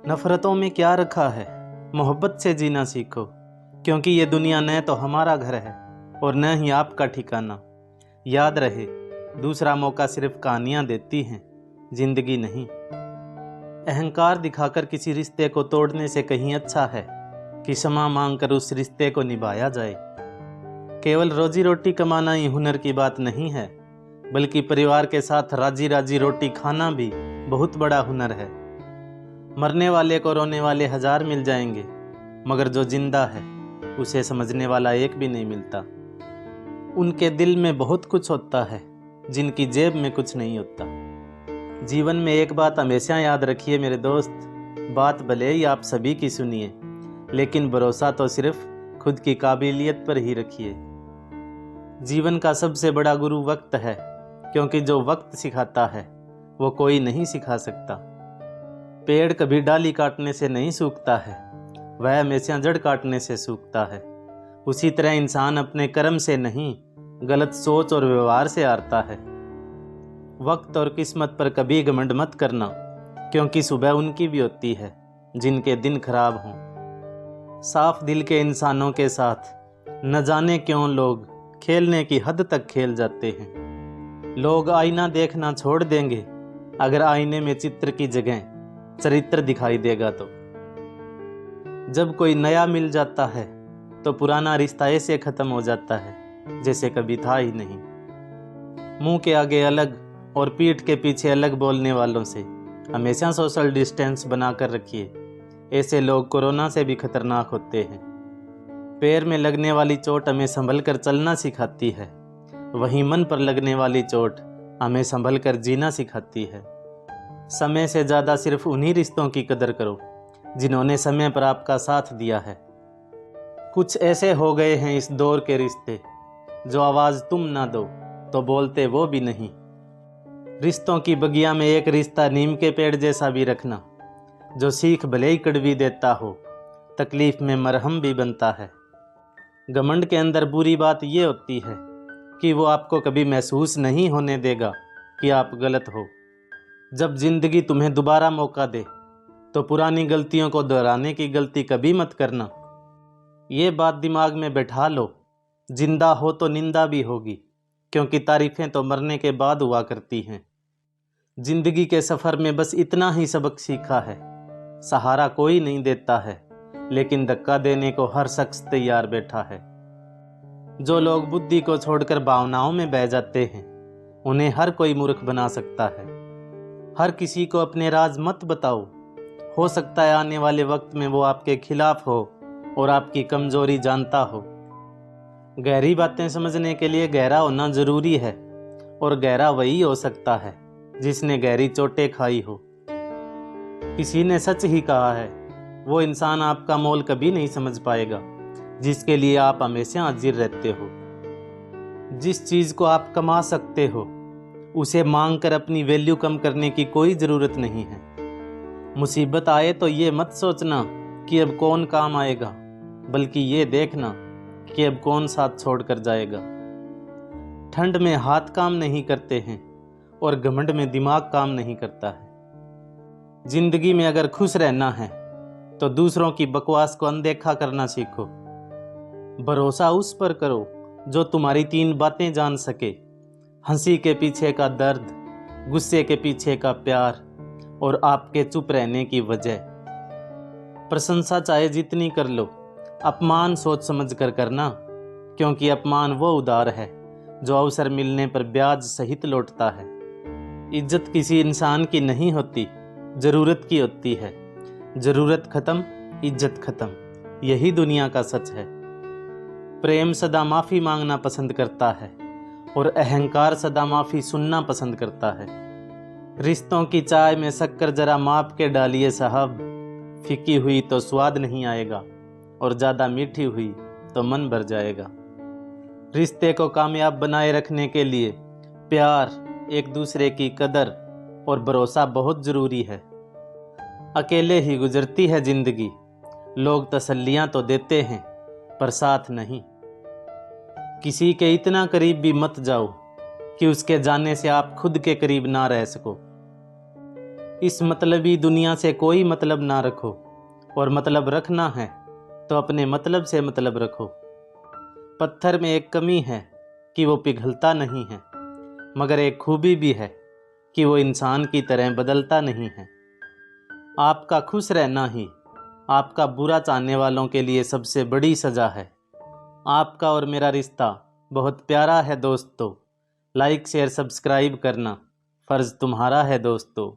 नफरतों में क्या रखा है, मोहब्बत से जीना सीखो, क्योंकि ये दुनिया न तो हमारा घर है और न ही आपका ठिकाना। याद रहे, दूसरा मौका सिर्फ कहानियां देती हैं, जिंदगी नहीं। अहंकार दिखाकर किसी रिश्ते को तोड़ने से कहीं अच्छा है कि क्षमा मांगकर उस रिश्ते को निभाया जाए। केवल रोजी रोटी कमाना ही हुनर की बात नहीं है, बल्कि परिवार के साथ राजी राजी रोटी खाना भी बहुत बड़ा हुनर है। मरने वाले को रोने वाले 1000 मिल जाएंगे, मगर जो जिंदा है उसे समझने वाला एक भी नहीं मिलता। उनके दिल में बहुत कुछ होता है, जिनकी जेब में कुछ नहीं होता। जीवन में एक बात हमेशा याद रखिए मेरे दोस्त, बात भले ही आप सभी की सुनिए, लेकिन भरोसा तो सिर्फ खुद की काबिलियत पर ही रखिए। जीवन का सबसे बड़ा गुरु वक्त है, क्योंकि जो वक्त सिखाता है वो कोई नहीं सिखा सकता। पेड़ कभी डाली काटने से नहीं सूखता है, वह हमेशा जड़ काटने से सूखता है। उसी तरह इंसान अपने कर्म से नहीं, गलत सोच और व्यवहार से हारता है। वक्त और किस्मत पर कभी घमंड मत करना, क्योंकि सुबह उनकी भी होती है जिनके दिन खराब हों। साफ दिल के इंसानों के साथ न जाने क्यों लोग खेलने की हद तक खेल जाते हैं। लोग आईना देखना छोड़ देंगे अगर आईने में चित्र की जगह चरित्र दिखाई देगा तो। जब कोई नया मिल जाता है तो पुराना रिश्ता ऐसे खत्म हो जाता है जैसे कभी था ही नहीं। मुंह के आगे अलग और पीठ के पीछे अलग बोलने वालों से हमेशा सोशल डिस्टेंस बनाकर रखिए, ऐसे लोग कोरोना से भी खतरनाक होते हैं। पैर में लगने वाली चोट हमें संभल कर चलना सिखाती है, वहीं मन पर लगने वाली चोट हमें संभल कर जीना सिखाती है। समय से ज़्यादा सिर्फ उन्हीं रिश्तों की कदर करो जिन्होंने समय पर आपका साथ दिया है। कुछ ऐसे हो गए हैं इस दौर के रिश्ते, जो आवाज़ तुम ना दो तो बोलते वो भी नहीं। रिश्तों की बगिया में एक रिश्ता नीम के पेड़ जैसा भी रखना, जो सीख भले ही कड़वी देता हो, तकलीफ में मरहम भी बनता है। घमंड के अंदर बुरी बात ये होती है कि वो आपको कभी महसूस नहीं होने देगा कि आप गलत हो। जब जिंदगी तुम्हें दोबारा मौका दे तो पुरानी गलतियों को दोहराने की गलती कभी मत करना। ये बात दिमाग में बैठा लो, जिंदा हो तो निंदा भी होगी, क्योंकि तारीफें तो मरने के बाद हुआ करती हैं। जिंदगी के सफ़र में बस इतना ही सबक सीखा है, सहारा कोई नहीं देता है, लेकिन धक्का देने को हर शख्स तैयार बैठा है। जो लोग बुद्धि को छोड़कर भावनाओं में बह जाते हैं, उन्हें हर कोई मूर्ख बना सकता है। हर किसी को अपने राज मत बताओ, हो सकता है आने वाले वक्त में वो आपके खिलाफ हो और आपकी कमजोरी जानता हो। गहरी बातें समझने के लिए गहरा होना जरूरी है, और गहरा वही हो सकता है जिसने गहरी चोटें खाई हो। किसी ने सच ही कहा है, वो इंसान आपका मोल कभी नहीं समझ पाएगा जिसके लिए आप हमेशा हाजिर रहते हो। जिस चीज़ को आप कमा सकते हो उसे मांग कर अपनी वैल्यू कम करने की कोई ज़रूरत नहीं है। मुसीबत आए तो ये मत सोचना कि अब कौन काम आएगा, बल्कि ये देखना कि अब कौन साथ छोड़कर जाएगा। ठंड में हाथ काम नहीं करते हैं और घमंड में दिमाग काम नहीं करता है। जिंदगी में अगर खुश रहना है तो दूसरों की बकवास को अनदेखा करना सीखो। भरोसा उस पर करो जो तुम्हारी 3 बातें जान सके, हंसी के पीछे का दर्द, गुस्से के पीछे का प्यार और आपके चुप रहने की वजह। प्रशंसा चाहे जितनी कर लो, अपमान सोच समझ कर करना, क्योंकि अपमान वो उधार है जो अवसर मिलने पर ब्याज सहित लौटता है। इज्जत किसी इंसान की नहीं होती, ज़रूरत की होती है। ज़रूरत खत्म, इज्जत खत्म, यही दुनिया का सच है। प्रेम सदा माफ़ी मांगना पसंद करता है और अहंकार सदा माफ़ी सुनना पसंद करता है। रिश्तों की चाय में शक्कर जरा माप के डालिए साहब, फीकी हुई तो स्वाद नहीं आएगा और ज़्यादा मीठी हुई तो मन भर जाएगा। रिश्ते को कामयाब बनाए रखने के लिए प्यार, एक दूसरे की कदर और भरोसा बहुत ज़रूरी है। अकेले ही गुजरती है ज़िंदगी, लोग तसल्लियाँ तो देते हैं पर साथ नहीं। किसी के इतना करीब भी मत जाओ कि उसके जाने से आप खुद के करीब ना रह सको। इस मतलबी दुनिया से कोई मतलब ना रखो, और मतलब रखना है तो अपने मतलब से मतलब रखो। पत्थर में एक कमी है कि वो पिघलता नहीं है, मगर एक खूबी भी है कि वो इंसान की तरह बदलता नहीं है। आपका खुश रहना ही आपका बुरा चाहने वालों के लिए सबसे बड़ी सज़ा है। आपका और मेरा रिश्ता बहुत प्यारा है दोस्तों। लाइक शेयर सब्सक्राइब करना फ़र्ज़ तुम्हारा है दोस्तों।